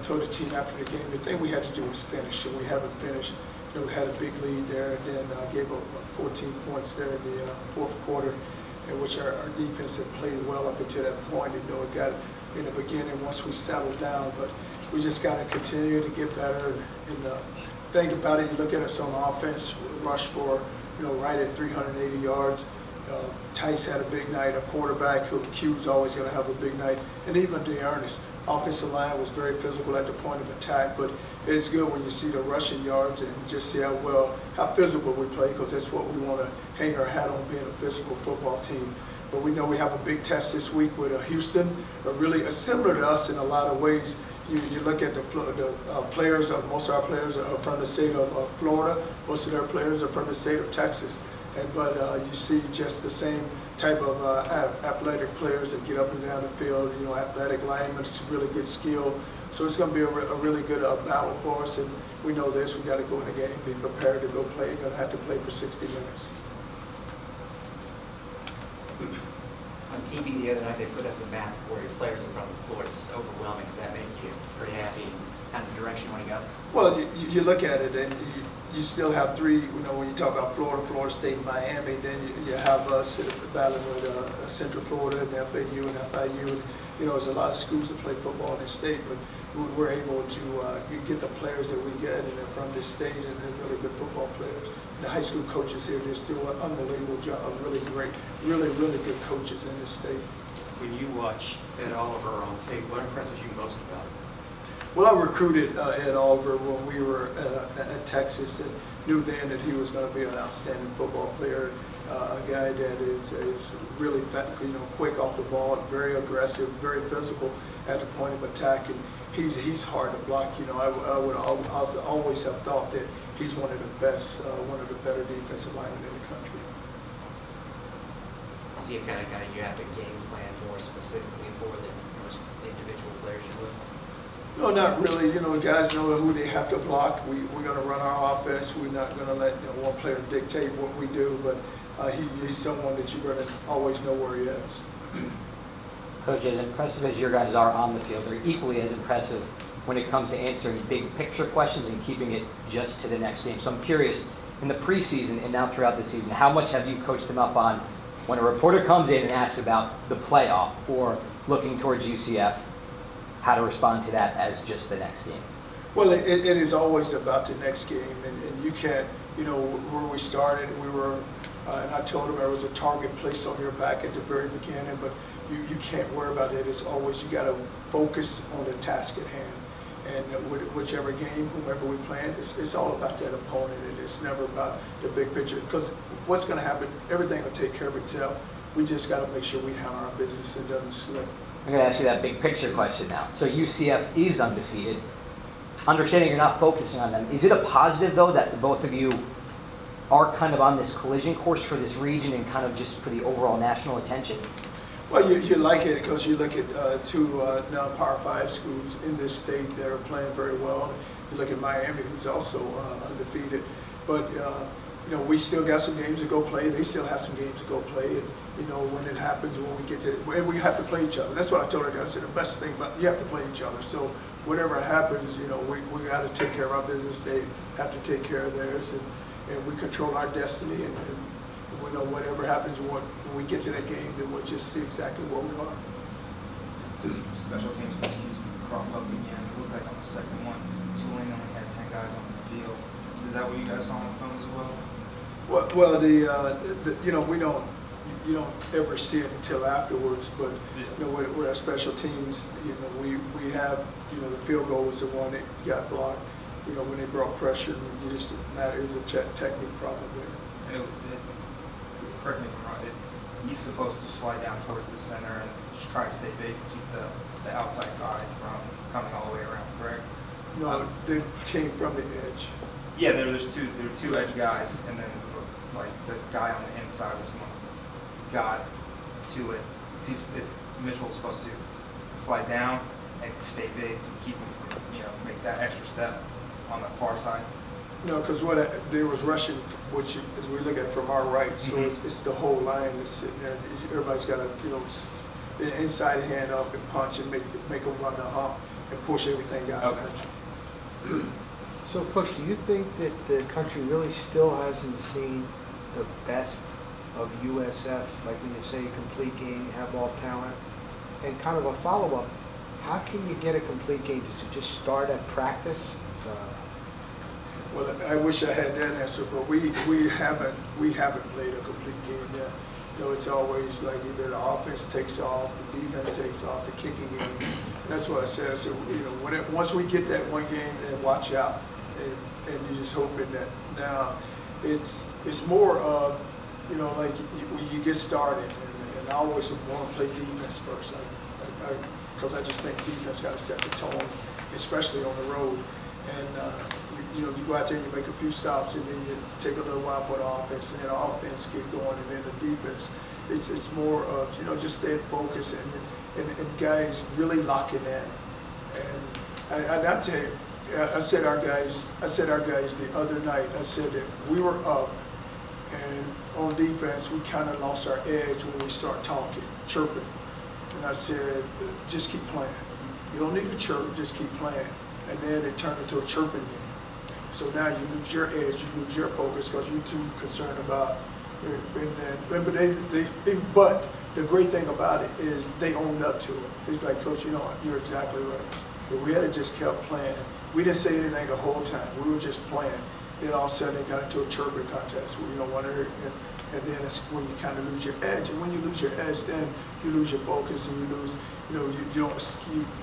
told the team after the game, the thing we had to do was finish, and we haven't finished. We had a big lead there, and then gave up 14 points there in the fourth quarter, in which our defense had played well up until that point. It got in the beginning once we settled down, but we just got to continue to get better. And think about it, you look at us on offense, rush for right at 380 yards. Tice had a big night, a quarterback who Q's always going to have a big night, and even DeEarnest. Offensive line was very physical at the point of attack, but it's good when you see the rushing yards and just see how physical we play, because that's what we want to hang our hat on, being a physical football team. But we know we have a big test this week with Houston, really similar to us in a lot of ways. You look at the players, most of our players are from the state of Florida, most of their players are from the state of Texas. But you see just the same type of athletic players that get up and down the field, athletic linemen, really good skill. So it's going to be a really good battle for us, and we know this. We got to go in the game, be prepared to go play. You're going to have to play for 60 minutes. On TV the other night, they put up the map where your players are from Florida. It's overwhelming. Does that make you pretty happy? It's kind of the direction you want to go? Well, you look at it, and you still have three, when you talk about Florida, Florida State, and Miami, then you have us battling with Central Florida and FAU and FIU. And, there's a lot of schools that play football in this state, but we're able to get the players that we get, and they're from this state, and they're really good football players. And the high school coaches here just do an unbelievable job, really great, really good coaches in this state. When you watch Ed Oliver on tape, what impresses you most about him? Well, I recruited Ed Oliver when we were at Texas, and knew then that he was going to be an outstanding football player, a guy that is really quick off the ball, very aggressive, very physical at the point of attack, and he's hard to block. I always have thought that he's one of the best, one of the better defensive linemen in the country. Is he a kind of guy you have to game plan more specifically for than most individual players you would? No, not really. Guys know who they have to block. We're going to run our offense. We're not going to let one player dictate what we do, but he's someone that you're going to always know where he is. Coach, as impressive as your guys are on the field, they're equally as impressive when it comes to answering big picture questions and keeping it just to the next game. So I'm curious, in the preseason and now throughout the season, how much have you coached them up on when a reporter comes in and asks about the playoff or looking towards UCF, how to respond to that as just the next game? Well, it is always about the next game, and you can't, where we started, we were, and I told them there was a target placed on your back at the very beginning, but you can't worry about it. It's always, you got to focus on the task at hand. And whichever game, whomever we play, it's all about that opponent, and it's never about the big picture. Because what's going to happen, everything will take care of itself. We just got to make sure we handle our business and it doesn't slip. I'm going to ask you that big picture question now. So UCF is undefeated. Understanding you're not focusing on them, is it a positive, though, that the both of you are kind of on this collision course for this region and kind of just for the overall national attention? Well, you like it because you look at two non-Power 5 schools in this state that are playing very well. You look at Miami, who's also undefeated. But, we still got some games to go play. They still have some games to go play. And, when it happens, when we get to it, and we have to play each other. That's what I told her. I said, the best thing about you have to play each other. So whatever happens, we got to take care of our business. They have to take care of theirs. And we control our destiny. And we know whatever happens when we get to that game, then we'll just see exactly where we are. So special teams miscues crop up again. It looked like on the second one, Tulane only had 10 guys on the field. Is that what you guys saw on the film as well? Well, we don't. You don't ever see it until afterwards. But with our special teams, we have the field goal was the one that got blocked. When they brought pressure, you just it was a technique problem there. Correct me if I'm wrong. He's supposed to slide down towards the center and just try to stay big to keep the outside guy from coming all the way around, correct? No, they came from the edge. Yeah, there are two edge guys, and then like the guy on the inside was the one who got to it. Mitchell's supposed to slide down and stay big to keep him from make that extra step on the far side. No, because there was rushing, which as we look at from our right, so it's the whole line that's sitting there. Everybody's got to, inside hand up and punch and make them run the hump. and push everything out. Okay. So, Coach, do you think that the country really still hasn't seen the best of USF, like when you say complete game, you have all talent? And kind of a follow-up, how can you get a complete game? Does it just start at practice? Well, I wish I had that answer, but we haven't played a complete game yet. You know, it's always like either the offense takes off, the defense takes off, the kicking game. And that's what I said. I said, you know, once we get that one game, then watch out, and you're just hoping that now it's more of, you know, like when you get started, and I always want to play defense first, because I just think defense got to set the tone, especially on the road. And you know, you go out there and you make a few stops, and then you take a little while for the offense, and then the offense get going, and then the defense. It's more of, you know, just staying focused and guys really locking in. And I tell you, I said our guys the other night. I said that we were up, and on defense we kind of lost our edge when we start talking, chirping. And I said, just keep playing. You don't need to chirp, just keep playing. And then it turned into a chirping game. So now you lose your edge, you lose your focus because you're too concerned about. But the great thing about it is they owned up to it. It's like, Coach, you know what? You're exactly right. But we had just kept playing. We didn't say anything the whole time. We were just playing. Then all of a sudden it got into a chirping contest. You know, and then it's when you kind of lose your edge. And when you lose your edge, then you lose your focus, and you lose. You know, you don't.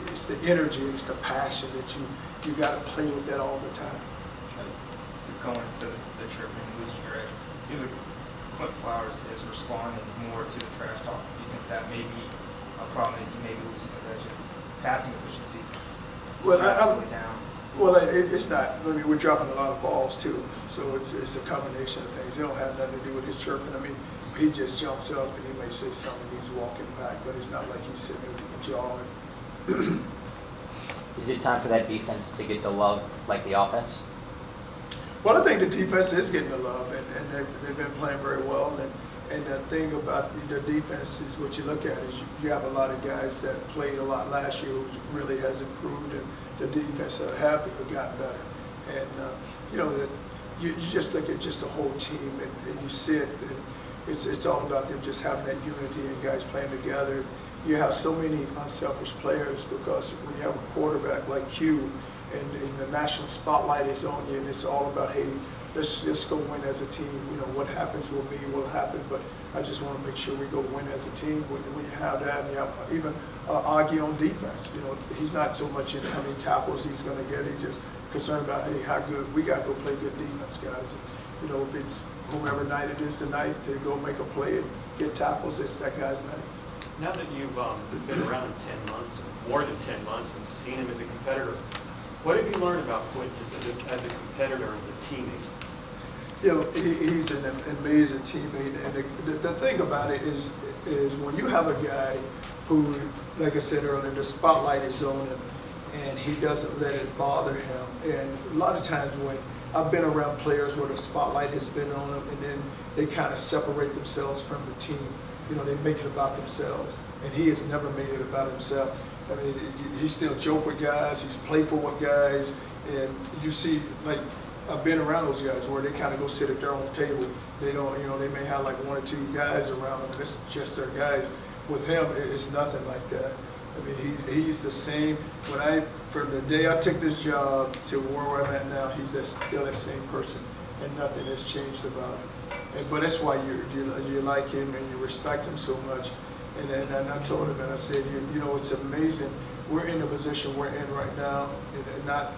It's the energy, it's the passion that you got to play with that all the time. Going to the chirping, losing your edge. Do you think Clint Flowers is responding more to the trash talk? Do you think that may be a problem that he may be losing his edge in passing efficiencies? Well, down. Well, it's not. I mean, we're dropping a lot of balls too, so it's a combination of things. They don't have nothing to do with his chirping. I mean, he just jumps up and he may say something. He's walking back, but it's not like he's sitting there jawing. Is it time for that defense to get the love like the offense? Well, I think the defense is getting the love, and they've been playing very well. And the thing about the defense is what you look at is you have a lot of guys that played a lot last year who really has improved, and the defense have gotten better. And you know that you just look at just the whole team, and you see it. And it's all about them just having that unity and guys playing together. You have so many unselfish players because when you have a quarterback like Q, and the national spotlight is on you, and it's all about, hey, let's go win as a team. You know, what happens with me will happen, but I just want to make sure we go win as a team. When you have that, and you have even Augie on defense, you know, he's not so much in how many tackles he's going to get. He's just concerned about, hey, how good, we got to go play good defense, guys. And, you know, if it's whomever night it is tonight to go make a play and get tackles, it's that guy's night. Now that you've been around 10 months, or more than 10 months, and seen him as a competitor, what have you learned about Quinn just as a competitor, as a teammate? You know, he's an amazing teammate, and the thing about it is when you have a guy who, like I said earlier, the spotlight is on him, and he doesn't let it bother him. And a lot of times when I've been around players where the spotlight has been on them, and then they kind of separate themselves from the team. You know, they make it about themselves, and he has never made it about himself. I mean, he still joke with guys, he's playful with guys, and you see, like, I've been around those guys where they kind of go sit at their own table. They don't, you know, they may have like one or two guys around them, and it's just their guys. With him, it's nothing like that. I mean, he's the same. From the day I took this job to where I'm at now, he's still that same person, and nothing has changed about him. But that's why you like him and you respect him so much. And I told him, and I said, you know, it's amazing. We're in the position we're in right now, and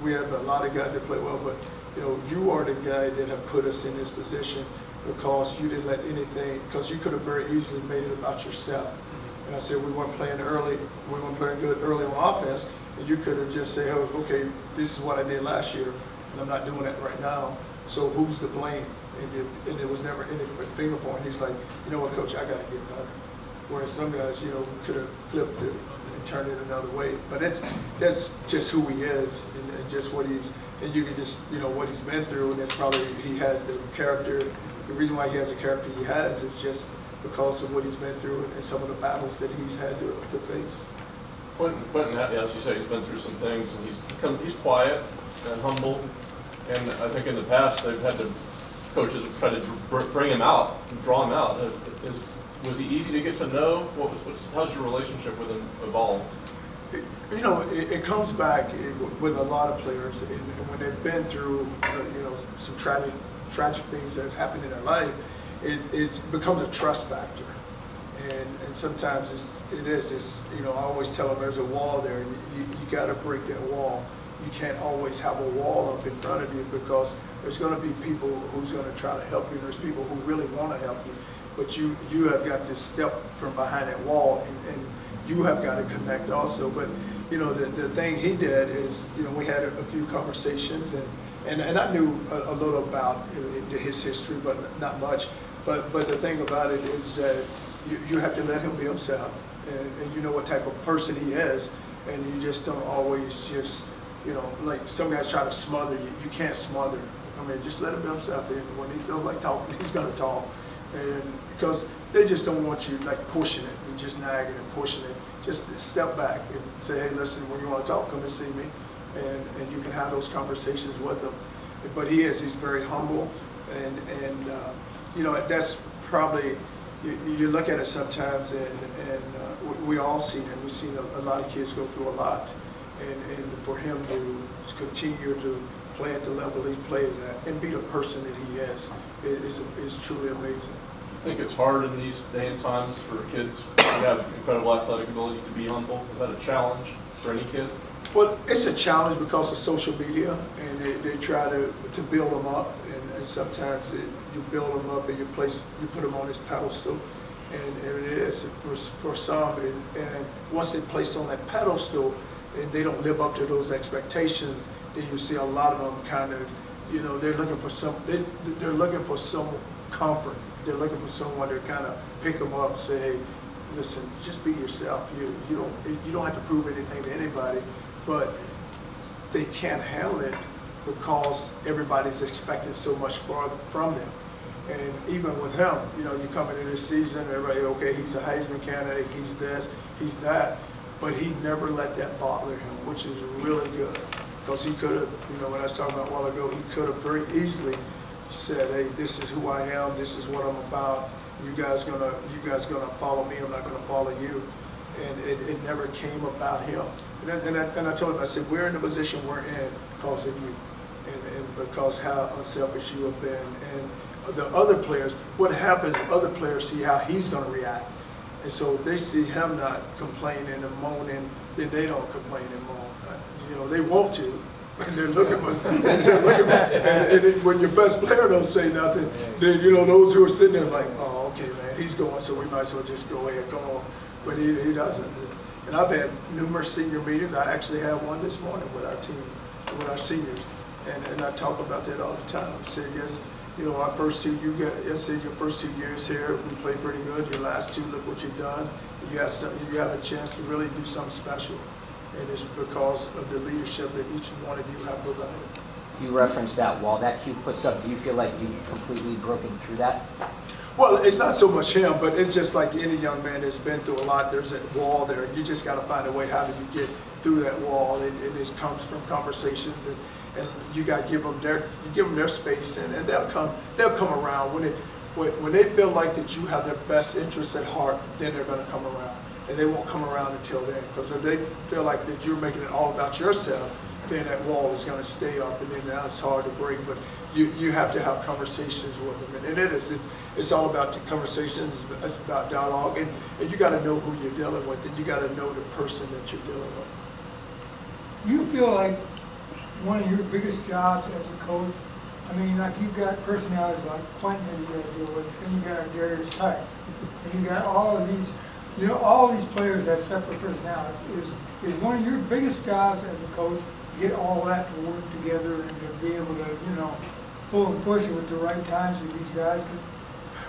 we have a lot of guys that play well, but you know, you are the guy that have put us in this position because you didn't let anything, because you could have very easily made it about yourself. And I said, we weren't playing good early on offense, and you could have just said, oh, okay, this is what I did last year, and I'm not doing it right now, so who's to blame? And there was never any finger point. He's like, you know what, Coach, I got to get better. Whereas some guys, you know, could have flipped it and turned it another way. But that's just who he is, and just what and you can just, you know, what he's been through, and that's probably, he has the character. The reason why he has the character he has is just because of what he's been through and some of the battles that he's had to face. Quentin, as you say, he's been through some things, and he's quiet and humble. And I think in the past, they've had to, coaches have tried to bring him out, draw him out. Was he easy to get to know? How's your relationship with him evolved? You know, it comes back with a lot of players, and when they've been through, some tragic things that's happened in their life, it becomes a trust factor. And sometimes it's, I always tell them there's a wall there, and you got to break that wall. You can't always have a wall up in front of you, because there's going to be people who's going to try to help you, and there's people who really want to help you, but you have got to step from behind that wall, and you have got to connect also. But the thing he did is, we had a few conversations, and I knew a little about his history, but not much. But the thing about it is that you have to let him be himself, and you know what type of person he is, and you just don't always just, like some guys try to smother you. You can't smother him. I mean, just let him be himself, and when he feels like talking, he's going to talk. And because they just don't want you like pushing it and just nagging and pushing it. Just step back and say, hey, listen, when you want to talk, come and see me, and you can have those conversations with him. But he's very humble, and that's probably, you look at it sometimes, and we all seen it. We've seen a lot of kids go through a lot, and for him to continue to play at the level he plays at and be the person that he is truly amazing. I think it's hard in these day and times for kids who have incredible athletic ability to be humble. Is that a challenge for any kid? Well, it's a challenge because of social media, and they try to build them up, and sometimes you build them up and you put them on this pedestal, and it is for some, and once they're placed on that pedestal and they don't live up to those expectations, then you see a lot of them kind of, they're looking for they're looking for some comfort. They're looking for someone to kind of pick them up and say, hey, listen, just be yourself. You don't have to prove anything to anybody, but they can't handle it because everybody's expecting so much from them. And even with him, you come into this season, everybody, okay, he's a Heisman candidate, he's this, he's that, but he never let that bother him, which is really good. Because he could have, when I was talking about a while ago, he could have very easily said, hey, this is who I am, this is what I'm about, you guys gonna follow me, I'm not gonna follow you. And it never came about him. And I told him, I said, we're in the position we're in because of you, and because how unselfish you have been. And the other players, what happens, other players see how he's gonna react. And so if they see him not complaining and moaning, then they don't complain and moan. They want to, and they're looking for, and when your best player don't say nothing, then those who are sitting there like, oh, okay, man, he's going, so we might as well just go ahead, come on. But he doesn't. And I've had numerous senior meetings. I actually had one this morning with our team, with our seniors, and I talk about that all the time. I said, yes, our first two, your first 2 years here, we played pretty good. Your last two, look what you've done. You have a chance to really do something special. And it's because of the leadership that each one of you have provided. You referenced that wall that Hugh puts up. Do you feel like you've completely broken through that? Well, it's not so much him, but it's just like any young man that's been through a lot. There's that wall there. You just got to find a way. How do you get through that wall? And it comes from conversations, and you got to give them their space, and they'll come around when they feel like that you have their best interests at heart. Then they're going to come around. And they won't come around until then, because if they feel like that you're making it all about yourself, then that wall is going to stay up, and then now it's hard to break. But you have to have conversations with them, and it's all about the conversations. It's about dialogue, and you got to know who you're dealing with, and you got to know the person that you're dealing with. You feel like one of your biggest jobs as a coach, I mean, like you've got personalities like Quentin that you got to deal with, and you got Darius Tice, and you got all of these. All these players have separate personalities. Is one of your biggest jobs as a coach to get all that to work together and to be able to, pull and push it with the right times with these guys?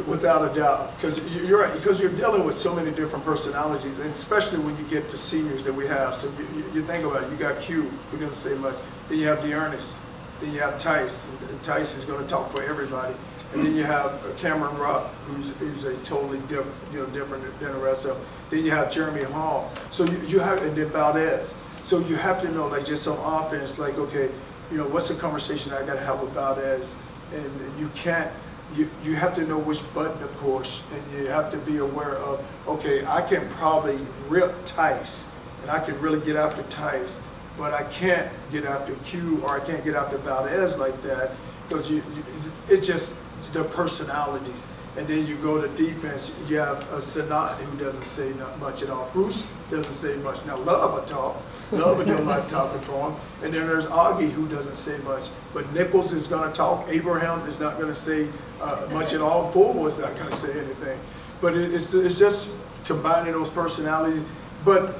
Without a doubt, because you're right, because you're dealing with so many different personalities, and especially when you get the seniors that we have. So you think about it, you got Q, who doesn't say much, then you have Dearness, then you have Tice, and Tice is going to talk for everybody. And then you have Cameron Rupp, who's a totally different than the rest of them. Then you have Jeremy Hall. So you have, and then Valdez. So you have to know, like, just on offense, like, okay, what's the conversation I got to have with Valdez? And you can't, you have to know which button to push, and you have to be aware of, okay, I can probably rip Tice, and I can really get after Tice, but I can't get after Q, or I can't get after Valdez like that, because it's just the personalities. And then you go to defense, you have a Sanat who doesn't say not much at all. Bruce doesn't say much. Now Love will talk. Love will do like talking for him. And then there's Augie who doesn't say much. But Nichols is going to talk. Abraham is not going to say much at all. Fullwood's not going to say anything. But it's just combining those personalities. But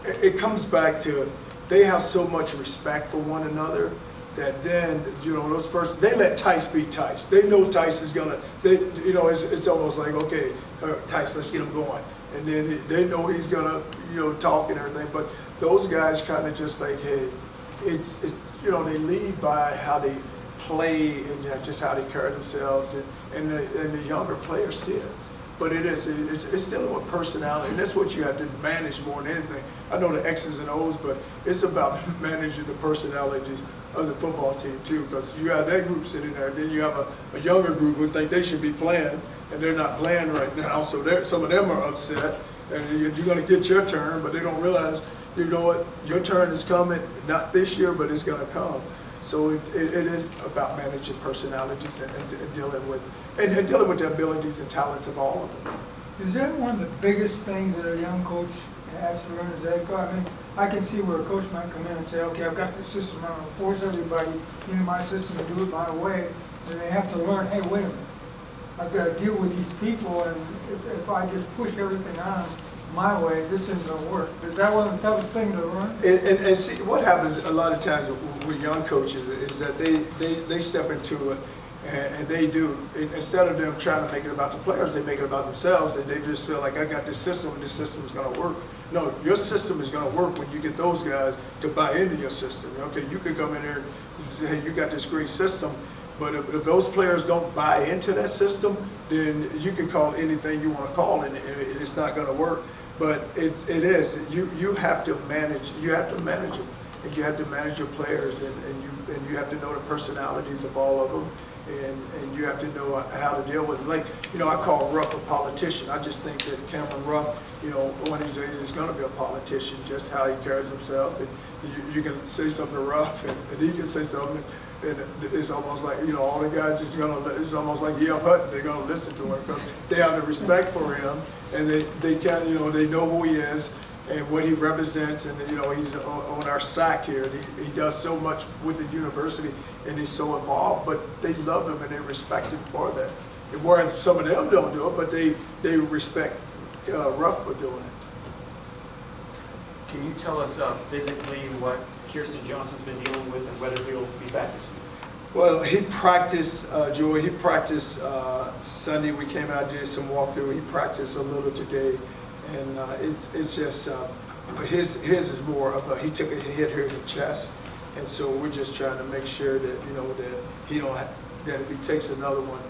it comes back to they have so much respect for one another that then, those persons, they let Tice be Tice. They know Tice is gonna, it's almost like, okay, Tice, let's get him going. And then they know he's gonna, talk and everything. But those guys kind of just like, hey, it's they lead by how they play and just how they carry themselves, and the younger players see it. But it's dealing with personality, and that's what you have to manage more than anything. I know the X's and O's, but it's about managing the personalities of the football team too, because you have that group sitting there, then you have a younger group who think they should be playing, and they're not playing right now, so some of them are upset, and you're going to get your turn, but they don't realize, what, your turn is coming, not this year, but it's going to come. So it is about managing personalities and dealing with the abilities and talents of all of them. Is that one of the biggest things that a young coach has to learn as a head coach? I mean, I can see where a coach might come in and say, okay, I've got this system, I'm going to force everybody into my system and do it my way. And they have to learn, hey, wait a minute, I've got to deal with these people, and if I just push everything on my way, this isn't going to work. Is that one of the toughest things to learn? And see, what happens a lot of times with young coaches is that they step into it, and they do, instead of them trying to make it about the players, they make it about themselves, and they just feel like, I got this system, and this system is going to work. No, your system is going to work when you get those guys to buy into your system. Okay, you can come in there and say, hey, you got this great system, but if those players don't buy into that system, then you can call anything you want to call it, and it's not going to work. But it is, you have to manage them, and you have to manage your players, and you have to know the personalities of all of them, and you have to know how to deal with them. Like, I call Rupp a politician. I just think that Cameron Rupp, one of these days is going to be a politician, just how he carries himself. And you can say something rough, and he can say something, and it's almost like, all the guys it's almost like E.F. Hutton, they're going to listen to him because they have the respect for him, and they can, they know who he is and what he represents, and he's on our SAC here. He does so much with the university, and he's so involved, but they love him and they respect him for that. And whereas some of them don't do it, but they respect Ruff for doing it. Can you tell us physically what Kirsten Johnson's been dealing with and whether he'll be back this week? Well, he practiced, Joey, Sunday. We came out and did some walkthrough. He practiced a little today. And it's just, his is more of he took a hit here in the chest. And so we're just trying to make sure that, that he don't have, that if he takes another one,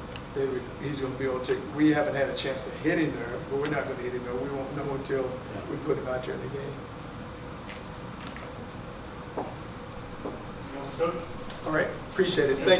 he's going to be able to take. We haven't had a chance to hit him there, but we're not going to hit him there. We won't know until we put him out there in the game. All right, appreciate it. Thank you.